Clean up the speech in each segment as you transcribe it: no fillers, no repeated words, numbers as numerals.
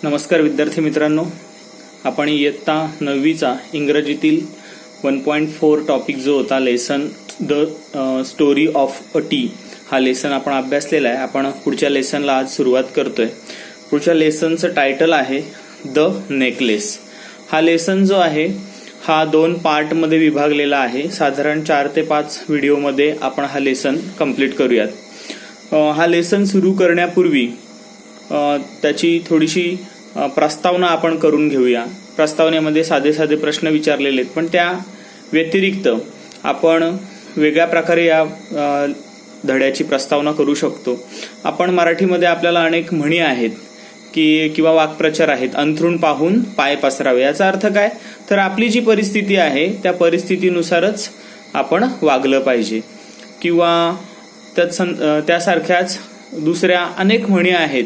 नमस्कार विद्यार्थी मित्रांनो, आपण इयत्ता 9वीचा इंग्रजीतील 1.4 टॉपिक जो होता lesson the story of a T हा लेसन आपण अभ्यासलेला आहे. आपण पुढच्या लेसनला आज सुरुवात करतोय. पुढच्या लेसनचं टायटल आहे द नेकलेस. हा लेसन जो आहे हा 2 पार्टमध्ये विभागलेला आहे. साधारण 4 ते 5 व्हिडिओमध्ये आपण हा लेसन कंप्लीट करूयात. हा लेसन सुरू करण्यापूर्वी त्याची थोडीशी प्रस्तावना आपण करून घेऊया. प्रस्तावनेमध्ये साधे साधे प्रश्न विचारलेले आहेत, पण त्या व्यतिरिक्त आपण वेगळ्या प्रकारे या धड्याची प्रस्तावना करू शकतो. आपण मराठीमध्ये आपल्याला अनेक म्हणी आहेत किंवा वाक्प्रचार आहेत. अंथरूण पाहून पाय पसरावे. याचा अर्थ काय, तर आपली जी परिस्थिती आहे त्या परिस्थितीनुसारच आपण वागलं पाहिजे. किंवा त्यासारख्याच दुसऱ्या अनेक म्हणी आहेत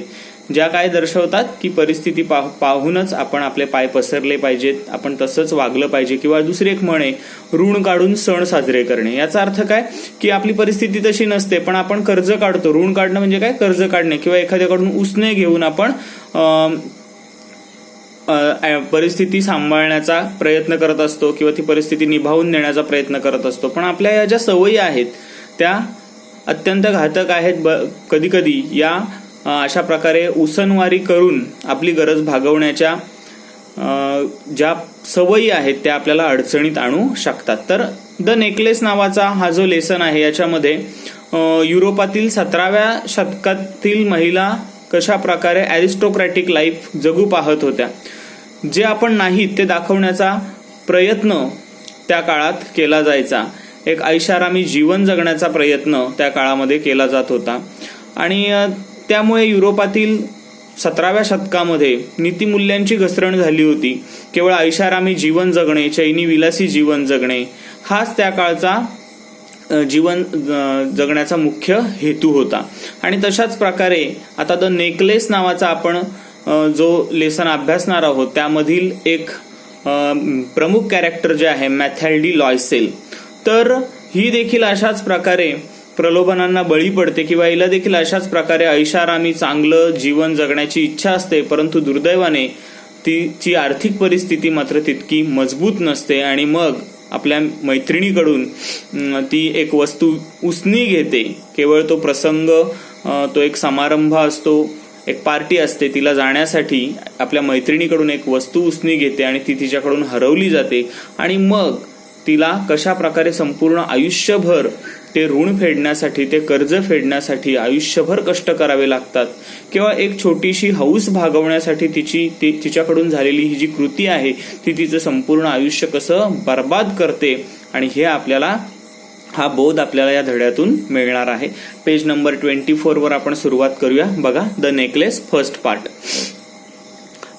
ज्या काय दर्शवतात की परिस्थिती पाहूनच आपण आपले पाय पसरले पाहिजेत, आपण तसंच वागलं पाहिजे. किंवा दुसरी एक म्हण आहे, ऋण काढून सण साजरे करणे. याचा अर्थ काय की आपली परिस्थिती तशी नसते पण आपण कर्ज काढतो. ऋण काढणं म्हणजे काय, कर्ज काढणे. किंवा एखाद्याकडून उसने घेऊन आपण परिस्थिती सांभाळण्याचा प्रयत्न करत असतो किंवा ती परिस्थिती निभावून नेण्याचा प्रयत्न करत असतो. पण आपल्या या ज्या सवयी आहेत त्या अत्यंत घातक आहेत. कधी कधी या अशा प्रकारे उसनवारी करून आपली गरज भागवण्याच्या ज्या सवयी आहेत त्या आपल्याला अडचणीत आणू शकतात. तर द नेकलेस नावाचा हा जो लेसन आहे याच्यामध्ये युरोपातील 17व्या शतकातील महिला कशा प्रकारे अरिस्टोक्रॅटिक लाईफ जगू पाहत होत्या, जे आपण नाहीत ते दाखवण्याचा प्रयत्न त्या काळात केला जायचा. एक ऐषारामी जीवन जगण्याचा प्रयत्न त्या काळामध्ये केला जात होता. आणि त्यामुळे युरोपातील 17व्या शतकामध्ये नीतिमूल्यांची घसरण झाली होती. केवळ ऐषारामी जीवन जगणे, चैनी विलासी जीवन जगणे हाच त्या काळचा जीवन जगण्याचा मुख्य हेतू होता. आणि तशाच प्रकारे आता द नेकलेस नावाचा आपण जो लेसन अभ्यासणार आहोत त्यामधील एक प्रमुख कॅरेक्टर जे आहे मॅथॅल्डी लॉयसेल, तर ही देखील अशाच प्रकारे प्रलोभनांना बळी पडते किंवा हिला देखील अशाच प्रकारे ऐषारामी चांगलं जीवन जगण्याची इच्छा असते. परंतु दुर्दैवाने तिची आर्थिक परिस्थिती मात्र तितकी मजबूत नसते आणि मग आपल्या मैत्रिणीकडून ती एक वस्तू उसनी घेते. केवळ तो प्रसंग, तो एक समारंभ असतो, एक पार्टी असते, तिला जाण्यासाठी आपल्या मैत्रिणीकडून एक वस्तू उसनी घेते आणि ती तिच्याकडून हरवली जाते. आणि मग तिला कशा प्रकारे संपूर्ण आयुष्यभर ते ऋण फेडण्यासाठी, ते कर्ज फेडण्यासाठी आयुष्यभर कष्ट करावे लागतात. किंवा एक छोटीशी हौस भागवण्यासाठी तिच्याकडून झालेली ही जी कृती आहे ती तिचं संपूर्ण आयुष्य कसं बर्बाद करते. आणि हा बोध आपल्याला या धड्यातून मिळणार आहे. पेज नंबर 24 वर आपण सुरुवात करूया. बघा, the necklace, first part.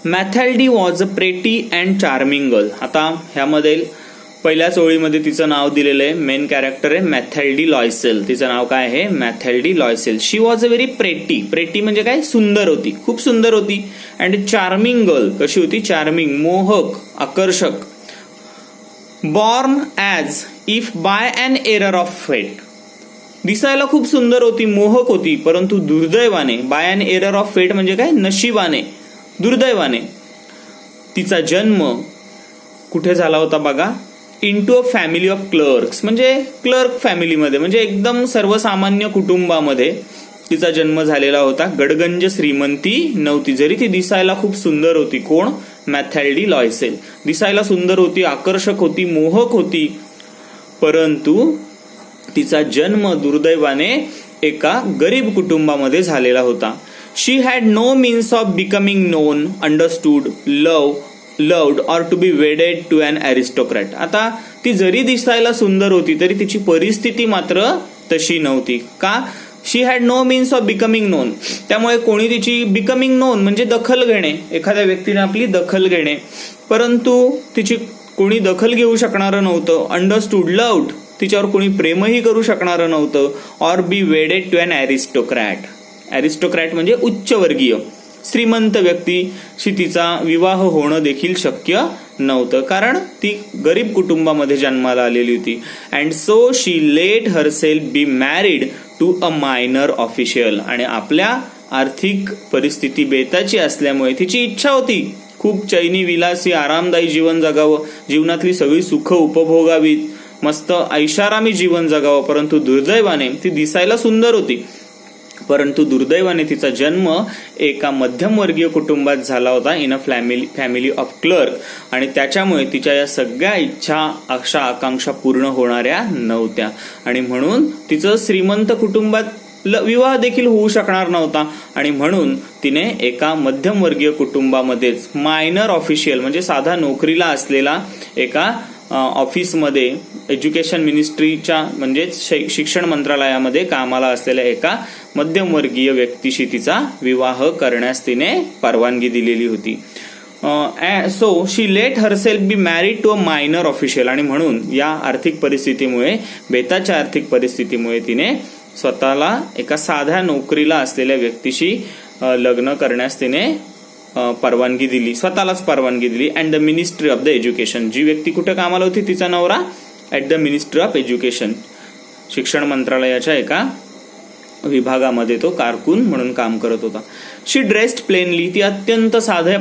Mathilde was a pretty and charming girl. आता ह्यामध्ये पहिल्याच ओळीमध्ये तिचं नाव दिलेलं आहे. मेन कॅरेक्टर आहे मॅथॅल्डी लॉयसेल. तिचं नाव काय आहे, Mathilde Loisel. She was a very pretty. Pretty म्हणजे काय, सुंदर होती, खूप सुंदर होती. And charming girl. कशी होती, चार्मिंग, मोहक, आकर्षक. Born as if by an error of fate. दिसायला खूप सुंदर होती, मोहक होती, परंतु दुर्दैवाने, बाय अन एरर ऑफ फेट म्हणजे काय, नशिबाने, दुर्दैवाने तिचा जन्म कुठे झाला होता बघा, into a family of clerks. म्हणजे क्लर्क फॅमिलीमध्ये, म्हणजे एकदम सर्वसामान्य कुटुंबामध्ये तिचा जन्म झालेला होता. गडगंज श्रीमंती नव्हती, जरी ती दिसायला खूप सुंदर होती. कोण, मॅथॅल्डी लॉयसेल. दिसायला सुंदर होती, आकर्षक होती, मोहक होती, परंतु तिचा जन्म दुर्दैवाने एका गरीब कुटुंबामध्ये झालेला होता. She had no means of becoming known, understood, loved or to be wedded to an aristocrat. आता ती जरी दिसायला सुंदर होती तरी तिची परिस्थिती मात्र तशी नव्हती. का, she had no means of becoming known. त्यामुळे कोणी तिची बिकमिंग नोन म्हणजे दखल घेणे, एखाद्या व्यक्तीने आपली दखल घेणे, परंतु तिची कोणी दखल घेऊ शकणारं नव्हतं. अंडरस्टूड, लव्ड, तिच्यावर कोणी प्रेमही करू शकणारं नव्हतं. Or B वेडेड to an अरिस्टोक्रॅट. अरिस्टोक्रॅट म्हणजे उच्चवर्गीय श्रीमंत व्यक्तीशी तिचा विवाह होणं देखील शक्य नव्हतं, कारण ती गरीब कुटुंबामध्ये जन्माला आलेली होती. And so she let herself be married to a minor official. आणि आपल्या आर्थिक परिस्थिती बेताची असल्यामुळे तिची इच्छा होती खूप चैनी विलासी आरामदायी जीवन जगावं, जीवनातली सगळी सुख उपभोगावीत, मस्त ऐशारामी जीवन जगावं. परंतु दुर्दैवाने ती दिसायला सुंदर होती, परंतु दुर्दैवाने तिचा जन्म एका मध्यमवर्गीय कुटुंबात झाला होता, in a family of clerk. आणि त्याच्यामुळे तिच्या या सगळ्या इच्छा आशा आकांक्षा पूर्ण होणाऱ्या नव्हत्या. आणि म्हणून तिचं श्रीमंत कुटुंबात विवाह देखील होऊ शकणार नव्हता. आणि म्हणून तिने एका मध्यमवर्गीय कुटुंबामध्येच मायनर ऑफिशियल म्हणजे साधा नोकरीला असलेला एका ऑफिसमध्ये एज्युकेशन मिनिस्ट्रीच्या म्हणजेच शिक्षण मंत्रालयामध्ये कामाला असलेल्या एका मध्यमवर्गीय व्यक्तीशी तिचा विवाह करण्यास तिने परवानगी दिलेली होती. So she let herself be married to a minor official. आणि म्हणून या आर्थिक परिस्थितीमुळे, बेताच्या आर्थिक परिस्थितीमुळे तिने स्वतःला एका साध्या नोकरीला असलेल्या व्यक्तीशी लग्न करण्यास तिने परवानगी दिली, स्वतःलाच परवानगी दिली. And the ministry of the education, जी व्यक्ती कुठे कामाला होती तिचा नवरा at the ministry of education, शिक्षण मंत्रालयाच्या एका विभागामध्ये तो कारकून म्हणून काम करत होता. शी ड्रेस्ड प्लेनली, ती अत्यंत साध्या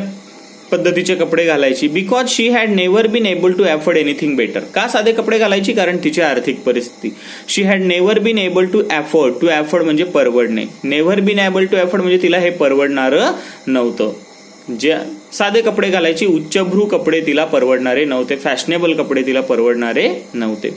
पद्धतीचे कपडे घालायची. Because she had never been able to afford anything better. का साधे कपडे घालायची? कारण तिची आर्थिक परिस्थिती. She had never been able to afford म्हणजे परवडणे. Never been able to afford म्हणजे तिला हे परवडणारं नव्हतं. जे साधे कपडे घालायची, उच्चभ्रू कपडे तिला परवडणारे नव्हते, फॅशनेबल कपडे तिला परवडणारे नव्हते.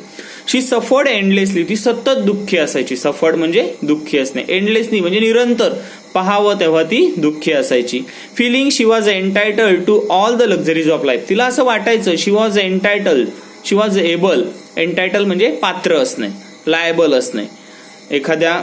शी सफर्ड एंडलेसली, ती सतत दुःखी असायची. सफर्ड म्हणजे दुःखी असणे, एंडलेसली म्हणजे निरंतर, पाहावं तेव्हा ती दुःखी असायची. Feeling she was entitled to all the luxuries of life. तिला असं वाटायचं she was entitled, she was able. Entitle म्हणजे पात्र असणे, लायबल असणे एखाद्या.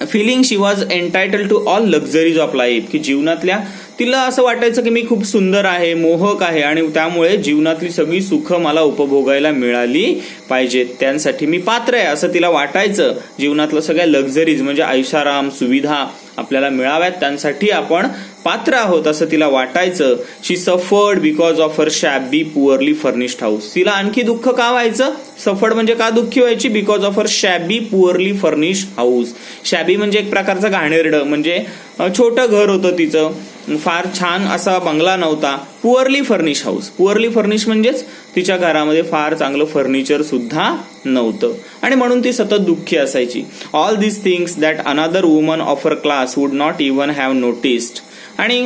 Feeling she was entitled to all luxuries of life, की जीवनातल्या तिला असं वाटायचं की मी खूप सुंदर आहे, मोहक आहे आणि त्यामुळे जीवनातली सगळी सुख मला उपभोगायला मिळाली पाहिजेत, त्यांसाठी मी पात्र आहे असं तिला वाटायचं. जीवनातलं सगळ्या लक्झरीज म्हणजे ऐशाराम सुविधा आपल्याला मिळाव्यात, त्यांसाठी आपण पात्र आहोत असं तिला वाटायचं. She suffered because of her shabby poorly furnished house. तिला आणखी दुःख का व्हायचं? सफर्ड म्हणजे का दुःखी व्हायची? Because of her shabby poorly furnished house. Shabby म्हणजे एक प्रकारचं घाणेरडं, म्हणजे छोटं घर होतं तिचं, फार छान असा बंगला नव्हता. Poorly furnish house, poorly furnish म्हणजेच तिच्या घरामध्ये फार चांगलं फर्निचर सुद्धा नव्हतं आणि म्हणून ती सतत दुःखी असायची. All this things that another woman of her class would not even have noticed. आणि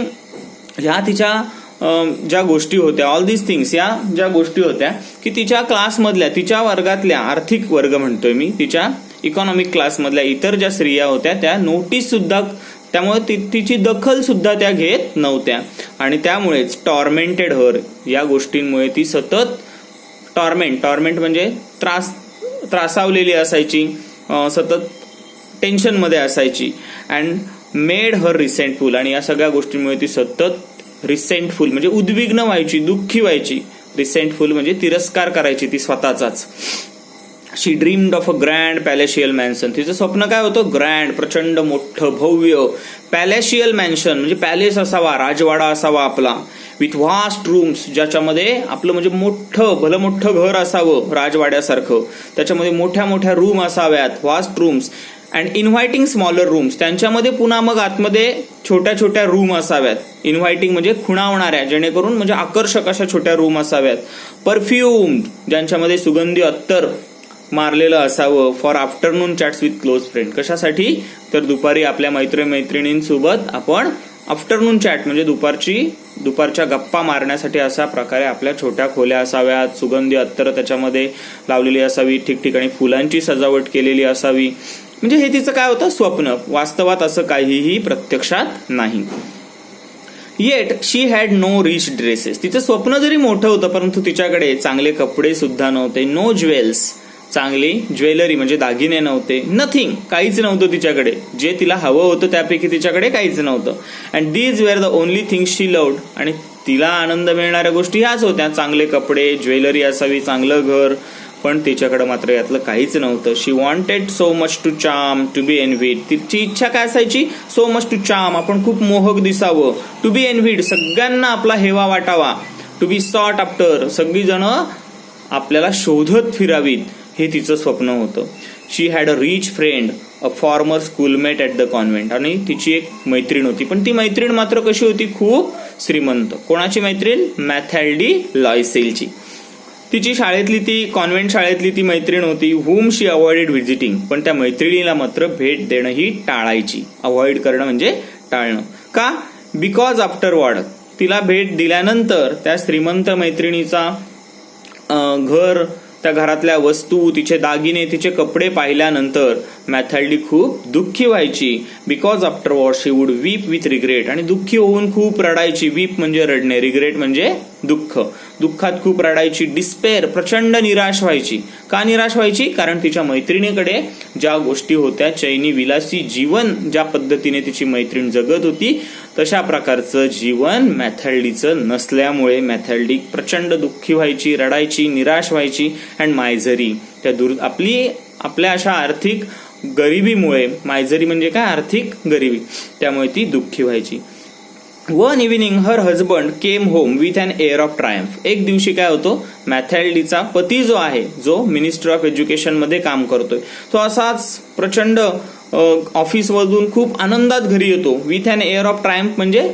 ह्या तिच्या ज्या गोष्टी होत्या, ऑल दिस थिंग्स, या ज्या गोष्टी होत्या की तिच्या क्लासमधल्या, तिच्या वर्गातल्या, आर्थिक वर्ग म्हणतोय मी, तिच्या इकॉनॉमिक क्लासमधल्या इतर ज्या स्त्रिया होत्या त्या नोटीस सुद्धा, त्यामुळे तिची दखल सुद्धा त्या घेत नव्हत्या. आणि त्यामुळेच टॉर्मेंटेड हर, या गोष्टींमुळे ती सतत टॉर्मेंट म्हणजे त्रासावलेली असायची, सतत टेन्शनमध्ये असायची. अँड मेड हर रिसेंटफुल, आणि या सगळ्या गोष्टींमुळे ती सतत रिसेंटफुल म्हणजे उद्विग्न व्हायची, दुःखी व्हायची. रिसेंटफुल म्हणजे तिरस्कार करायची ती स्वतःचाच. She dreamed of a grand palatial mansion. तिचं स्वप्न काय होतं? ग्रँड, प्रचंड मोठं भव्य पॅलेशियल मॅन्शन म्हणजे पॅलेस असावा, राजवाडा असावा आपला, विथ व्हास्ट रूम्स, ज्याच्यामध्ये आपलं म्हणजे भलं मोठं घर असावं राजवाड्यासारखं, त्याच्यामध्ये मोठ्या मोठ्या रूम असाव्यात, vast rooms. And inviting smaller rooms, त्यांच्यामध्ये पुन्हा मग आतमध्ये छोट्या छोट्या रूम असाव्यात. इन्व्हायटिंग म्हणजे खुणावणाऱ्या, जेणेकरून म्हणजे आकर्षक अशा छोट्या रूम असाव्यात. परफ्युम्ड, ज्यांच्यामध्ये सुगंधी अत्तर मारलेलं असावं. For afternoon chats with close friend, कशासाठी? तर दुपारी आपल्या मैत्रिणींसोबत आपण आफ्टरनून चॅट म्हणजे दुपारच्या गप्पा मारण्यासाठी अशा प्रकारे आपल्या छोट्या खोल्या असाव्यात, सुगंधी अत्तर त्याच्यामध्ये लावलेली असावी, ठिकठिकाणी फुलांची सजावट केलेली असावी. म्हणजे हे तिचं काय होतं? स्वप्न. वास्तवात असं काहीही प्रत्यक्षात नाही. Yet she had no rich dresses. तिचं स्वप्न जरी मोठं होतं परंतु तिच्याकडे चांगले कपडे सुद्धा नव्हते. नो ज्वेल्स, चांगली ज्वेलरी म्हणजे दागिने नव्हते. नथिंग, काहीच नव्हतं तिच्याकडे. जे तिला हवं होतं त्यापैकी तिच्याकडे काहीच नव्हतं. And these were the only things she loved. आणि तिला आनंद मिळणाऱ्या गोष्टी ह्याच होत्या, चांगले कपडे, ज्वेलरी असावी, चांगलं घर. पण तिच्याकडे मात्र यातलं काहीच नव्हतं. She wanted so much to charm, to be envied. तिची इच्छा काय असायची? सो मच टू चार्म, आपण खूप मोहक दिसावं. टू बी एनव्हीड, सगळ्यांना आपला हेवा वाटावा. टू बी सॉट आफ्टर, सगळी जण आपल्याला शोधत फिरावीत, हे तिचं स्वप्न होतं. She had a rich friend a former schoolmate at the convent. आणि तिची एक मैत्रीण होती, पण ती मैत्रीण मात्र कशी होती, खूप श्रीमंत. कोणाची मैत्रीण? मॅथॅल्डी लॉयसेलची. तिची शाळेतली ती कॉन्व्हेंट शाळेतली ती मैत्रीण होती, हुम शी अवॉइडेड व्हिजिटिंग. पण त्या मैत्रिणीला मात्र भेट देणं ही टाळायची. अवॉइड करणं म्हणजे टाळणं. का? बिकॉज आफ्टरवर्ड, तिला भेट दिल्यानंतर त्या श्रीमंत मैत्रिणीचा घर, त्या घरातल्या वस्तू, तिचे दागिने, तिचे कपडे पाहिल्यानंतर मॅथॅल्डी खूप दुःखी व्हायची. Because afterward she would weep with regret. आणि दुःखी होऊन खूप रडायची. वीप म्हणजे रडणे, रिग्रेट म्हणजे दुःख. दुःखात खूप रडायची. डिस्पेअर, प्रचंड निराश व्हायची. का निराश व्हायची? कारण तिच्या मैत्रिणीकडे ज्या गोष्टी होत्या, चैनी विलासी जीवन ज्या पद्धतीने तिची मैत्रीण जगत होती, तशा प्रकारचं जीवन मॅथॅल्डीचं नसल्यामुळे मॅथॅल्डी प्रचंड दुःखी व्हायची, रडायची, निराश व्हायची. अँड मायझरी, त्या आपल्या अशा आर्थिक गरिबीमुळे, मायझरी म्हणजे काय? आर्थिक गरिबी, त्यामुळे ती दुःखी व्हायची. One evening her husband came home with an air of triumph. एक दिवशी काय होतो, मॅथॅल्डीचा पती जो आहे, जो मिनिस्टर ऑफ एज्युकेशन मध्ये काम करतोय, तो असाच प्रचंड ऑफिसमधून खूप आनंदात घरी येतो. With an air of triumph म्हणजे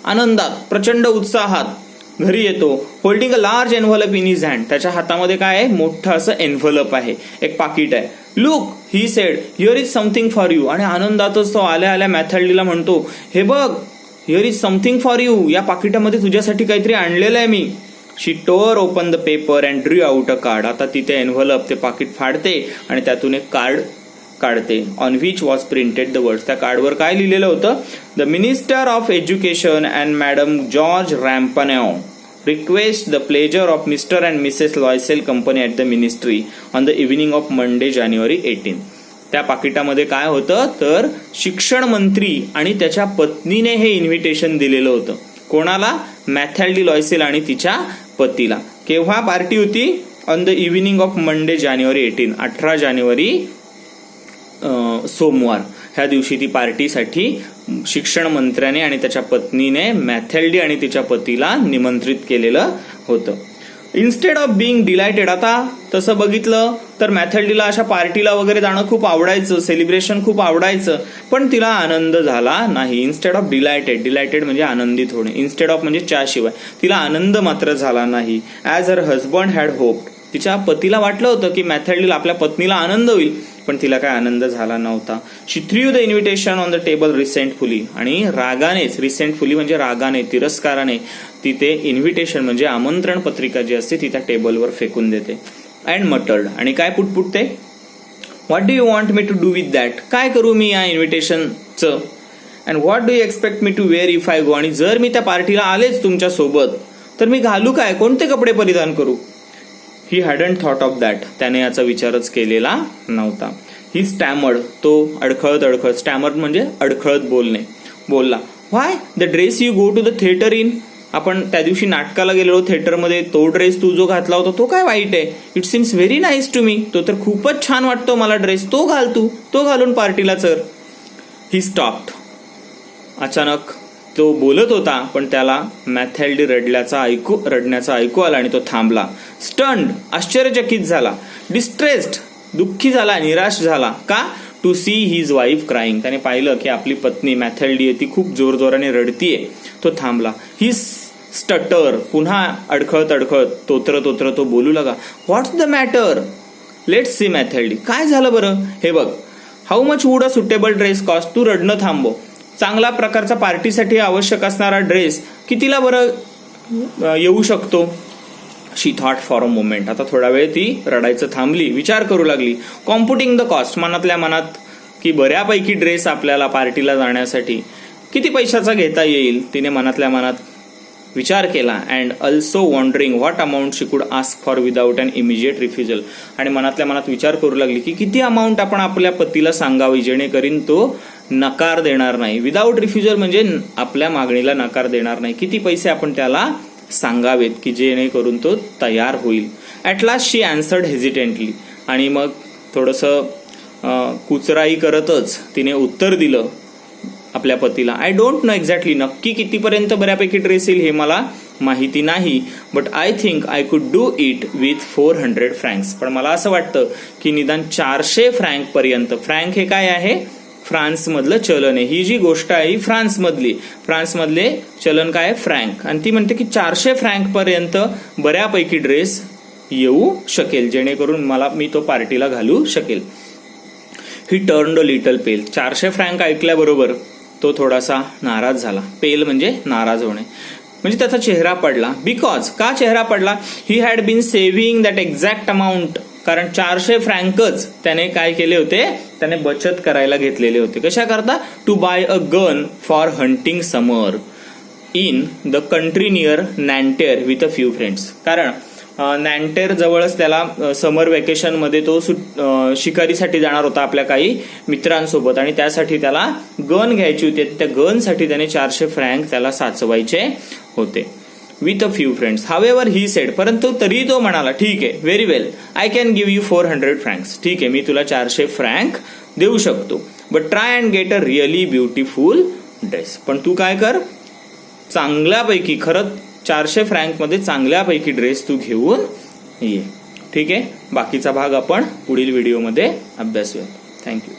आनंदात, प्रचंड उत्साहात घरी येतो. Holding a large envelope in his hand. त्याच्या हातामध्ये काय आहे? मोठं असं एन्व्हलप आहे, एक पाकिट आहे. Look, he said, here is something for you. आणि आनंदातच तो आल्या आल्या मॅथॅल्डीला म्हणतो, हे बघ, here is something for you. या पाकिटामध्ये तुझ्यासाठी काहीतरी आणलेलं आहे मी. She tore open the paper and drew out a card. आता तिथे एन्व्हलप, ते पाकिट फाडते आणि त्यातून एक कार्ड काढते. On which was printed the words. त्या कार्डवर काय लिहिलेलं होतं? The minister of education and madam George Ramponneau request the pleasure of Mr and Mrs Loisel company at the ministry on the evening of Monday January 18. त्या पाकिटामध्ये काय होतं तर शिक्षण मंत्री आणि त्याच्या पत्नीने हे इन्व्हिटेशन दिलेलं होतं. कोणाला? मॅथॅल्डी लॉयसेल आणि तिच्या पतीला. केव्हा पार्टी होती? On the evening of Monday January 18, 18 जानेवारी सोमवार. ह्या दिवशी ती पार्टीसाठी शिक्षण मंत्र्याने आणि त्याच्या पत्नीने मॅथॅल्डी आणि तिच्या पतीला निमंत्रित केलेलं होतं. इन्स्टेड ऑफ बिईंग डिलायटेड, आता तसं बघितलं तर मॅथॅल्डीला अशा पार्टीला वगैरे जाणं खूप आवडायचं, सेलिब्रेशन खूप आवडायचं, पण तिला आनंद झाला नाही. इन्स्टेड ऑफ डिलायटेड, डिलायटेड म्हणजे आनंदित होणे, इन्स्टेड ऑफ म्हणजे च्याशिवाय, तिला आनंद मात्र झाला नाही. As her husband had hoped, तिच्या पतीला वाटलं होतं की मॅथॅल्डीला, आपल्या पत्नीला आनंद होईल, पण तिला काय आनंद झाला नव्हता. She threw the invitation on the table resentfully, आणि रागानेच, रिसेंटफुली म्हणजे रागाने, तिरस्काराने ती ते इन्व्हिटेशन म्हणजे आमंत्रण पत्रिका जी असते ती त्या टेबलवर फेकून देते. अँड मटर्ड, आणि काय पुटपुटते? What do you want me to do with that. काय करू मी या इन्व्हिटेशनचं? And what do you expect me to wear if I go. आणि जर मी त्या पार्टीला आलेच तुमच्या सोबत तर मी घालू काय, कोणते कपडे परिधान करू? ही हॅडंट थॉट ऑफ दॅट, त्याने याचा विचारच केलेला नव्हता. ही स्टॅमर्ड, तो अडखळत, स्टॅमर्ड म्हणजे अडखळत बोलला. Why the dress you go to the theatre in. आपण त्या दिवशी नाटकाला गेलो थिएटरमध्ये, तो ड्रेस तू जो घातला होता तो काय वाईट आहे? It seems very nice to me. तो तर खूपच छान वाटतो मला ड्रेस, तो घाल तू, तो घालून पार्टीला चल. He stopped. अचानक तो बोलत होता पण त्याला मॅथॅल्डी रडण्याचा ऐकू आला आणि तो थांबला. स्टन्ड, आश्चर्यचकित झाला. डिस्ट्रेस्ड, दुःखी झाला, निराश झाला. का? To see his wife crying. त्याने पाहिलं की आपली पत्नी मॅथॅल्डी आहे ती खूप जोरजोराने रडतीये. तो थांबला. ही स्टटर, पुन्हा अडखळत तोत्र तो बोलू लागा. What's the matter? Let's see Mathilde. काय झालं बरं? हे बघ. How much would a suitable dress cost. तू रडणं थांबव. चांगला प्रकारचा पार्टीसाठी आवश्यक असणारा ड्रेस कितीला बरं येऊ शकतो? शी थॉट फॉर अ मोमेंट. आता थोडा वेळ ती रडायचं थांबली, विचार करू लागली. कॉम्प्युटिंग द कॉस्ट, मनातल्या मनात की बऱ्यापैकी ड्रेस आपल्याला पार्टीला जाण्यासाठी किती पैशाचा घेता येईल तिने मनातल्या मनात विचार केला. And also wondering what amount she could ask for without an immediate refusal. आणि मनातल्या मनात विचार करू लागली की किती अमाऊंट आपण आपल्या पतीला सांगावी जेणेकरून तो नकार देणार नाही. विदाउट रिफ्युजल म्हणजे आपल्या मागणीला नकार देणार नाही. किती पैसे आपण त्याला सांगावेत की जेणेकरून तो तयार होईल. At last she अँसर्ड hesitantly. आणि मग थोडंसं कुचराई करतच तिने उत्तर दिलं आपल्या पतीला. आय डोंट नो एक्झॅक्टली, नक्की कितीपर्यंत बऱ्यापैकी ड्रेस येईल हे मला माहिती नाही, but I think I could do it with 400 francs. पण मला असं वाटतं की निदान 400 फ्रँक पर्यंत. फ्रँक हे काय आहे? फ्रान्समधलं चलन आहे. ही जी गोष्ट आहे ही फ्रान्समधले चलन काय आहे? फ्रँक. आणि ती म्हणते की 400 फ्रँक पर्यंत बऱ्यापैकी ड्रेस येऊ शकेल, जेणेकरून मी तो पार्टीला घालू शकेल. He turned a little pale. 400 franc ऐकल्याबरोबर तो थोडासा नाराज झाला. पेल म्हणजे नाराज होणे, म्हणजे त्याचा चेहरा पडला. बिकॉज का चेहरा पडला? He had been saving that exact amount. कारण 400 फ्रँकच त्याने काय केले होते? त्याने बचत करायला घेतलेले होते. कशा करता? To buy a gun for hunting summer in the country near Nanterre with a few friends. कारण नॅन्टेर जवळच त्याला समर वेकेशन मध्ये तो शिकारीसाठी जाणार होता आपल्या काही मित्रांसोबत, आणि त्यासाठी त्याला गन घ्यायची होती. त्या गनसाठी त्याने 400 फ्रँक त्याला साचवायचे होते. With a few friends. However he said. परंतु तरी तो म्हणाला ठीक आहे, very well, I can give you 400 francs. ठीक आहे, मी तुला 400 फ्रँक देऊ शकतो, but try and get a really beautiful dress. पण तू काय कर, चांगल्यापैकी, खरंच 400 फ्रँक मध्ये चांगल्यापैकी ड्रेस तू घेऊन ये. ठीक आहे, बाकीचा भाग आपण पुढील व्हिडिओमध्ये अभ्यासूया. थँक्यू.